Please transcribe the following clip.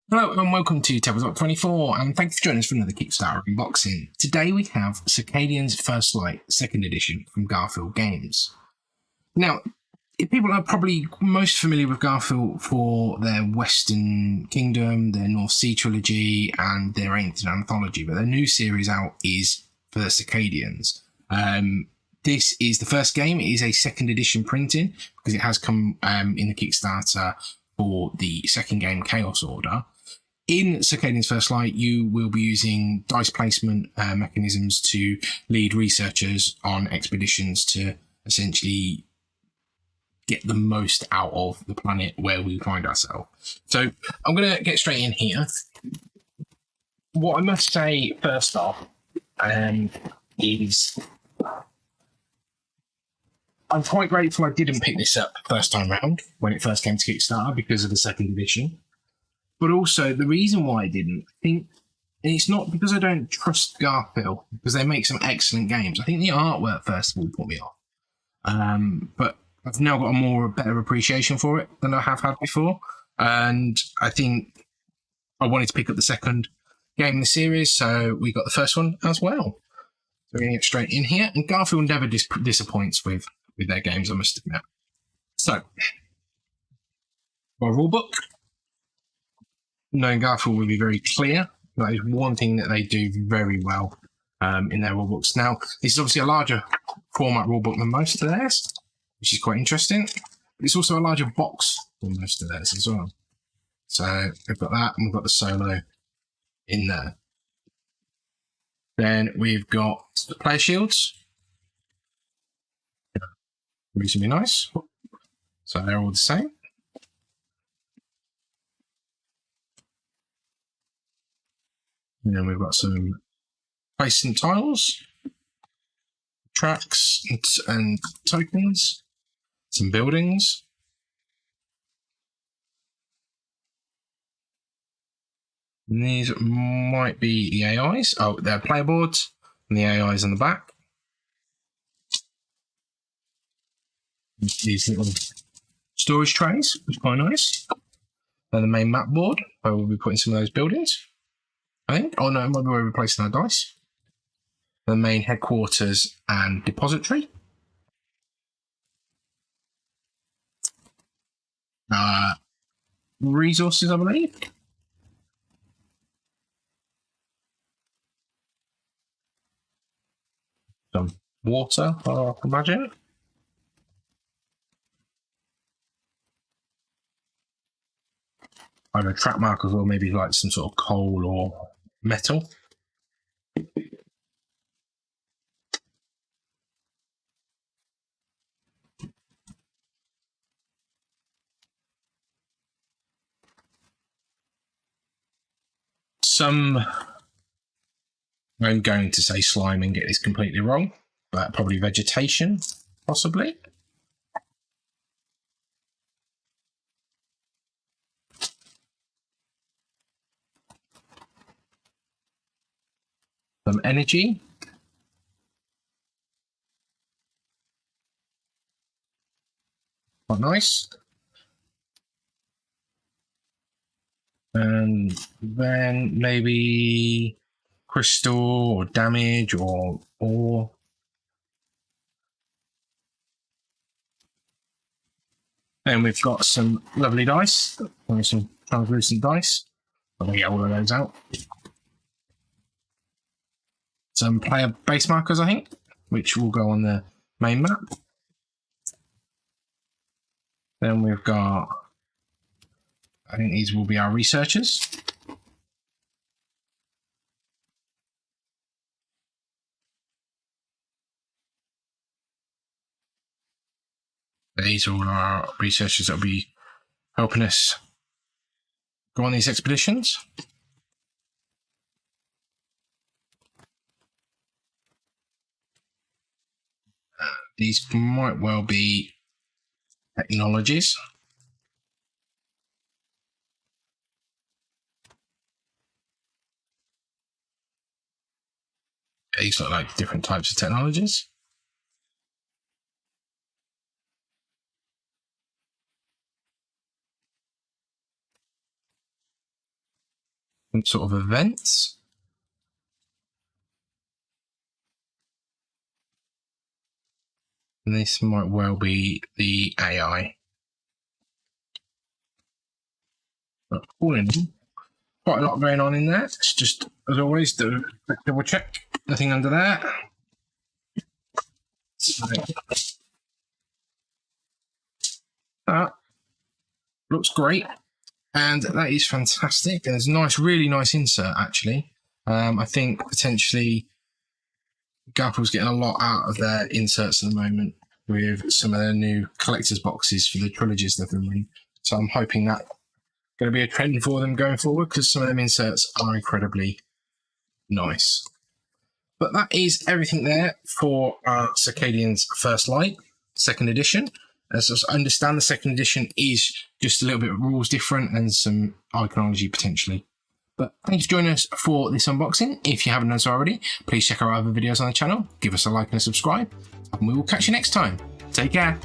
Hello and welcome to Tabletop 24, and thanks for joining us for another Kickstarter unboxing. Today we have Circadians First Light 2nd Edition from Garfield Games. Now, people are probably most familiar with Garfield for their Western Kingdom, their North Sea trilogy, and their Ancient Anthology, but their new series out is for the Circadians. This is the first game. It is a 2nd edition printing because it has come in the Kickstarter for the second game, Chaos Order. In Circadian's First Light, you will be using dice placement mechanisms to lead researchers on expeditions to essentially get the most out of the planet where we find ourselves. So I'm going to get straight in here. What I must say first off is I'm quite grateful I didn't pick this up first time round when it first came to Kickstarter because of the 2nd edition. But also, the reason why I didn't, and it's not because I don't trust Garfield, because they make some excellent games. I think the artwork, first of all, put me off. But I've now got a better appreciation for it than I have had before. And I think I wanted to pick up the second game in the series, so we got the first one as well. So we're going to get straight in here. And Garfield never disappoints with their games, I must admit. So, our rulebook. Knowing Garfield will be very clear. That is one thing that they do very well in their rulebooks. Now, this is obviously a larger format rulebook than most of theirs, which is quite interesting. But it's also a larger box than most of theirs as well. So we've got that, and we've got the solo in there. Then we've got the player shields. Reasonably nice. So they're all the same. And then we've got some placement tiles, tracks and tokens, some buildings. And these might be the AIs. Oh, they're player boards, and the AIs on the back. These little storage trays, which is quite nice. Then the main map board, where we'll be putting some of those buildings, I think. Oh no, it might be where we're placing our dice. The main headquarters and depository. Resources, I believe. Some water, I imagine. Either track markers or maybe like some sort of coal or metal. Some, I'm going to say slime and get this completely wrong, but probably vegetation, possibly. Some energy. Quite nice. And then maybe crystal or damage or ore. Then we've got some lovely dice, some translucent dice. I'm going to get all of those out. Some player base markers, I think, which will go on the main map. Then we've got, I think these will be our researchers. These are all our researchers that will be helping us go on these expeditions. These might well be technologies. These look like different types of technologies. some sort of events. And this might well be the AI. But all in all, quite a lot going on in there. It's just, as always, double check. Nothing under there. So, that looks great. And that is fantastic. And it's a nice, really nice insert, actually. I think potentially Garfield's getting a lot out of their inserts at the moment with some of their new collector's boxes for the trilogies they've been running. So I'm hoping that's going to be a trend for them going forward, because some of them inserts are incredibly nice. But that is everything there for Circadians First Light, second edition. As I understand, the second edition is just a little bit of rules different and some iconology potentially. But thanks for joining us for this unboxing. If you haven't done so already, please check our other videos on the channel, give us a like and a subscribe, and we will catch you next time. Take care.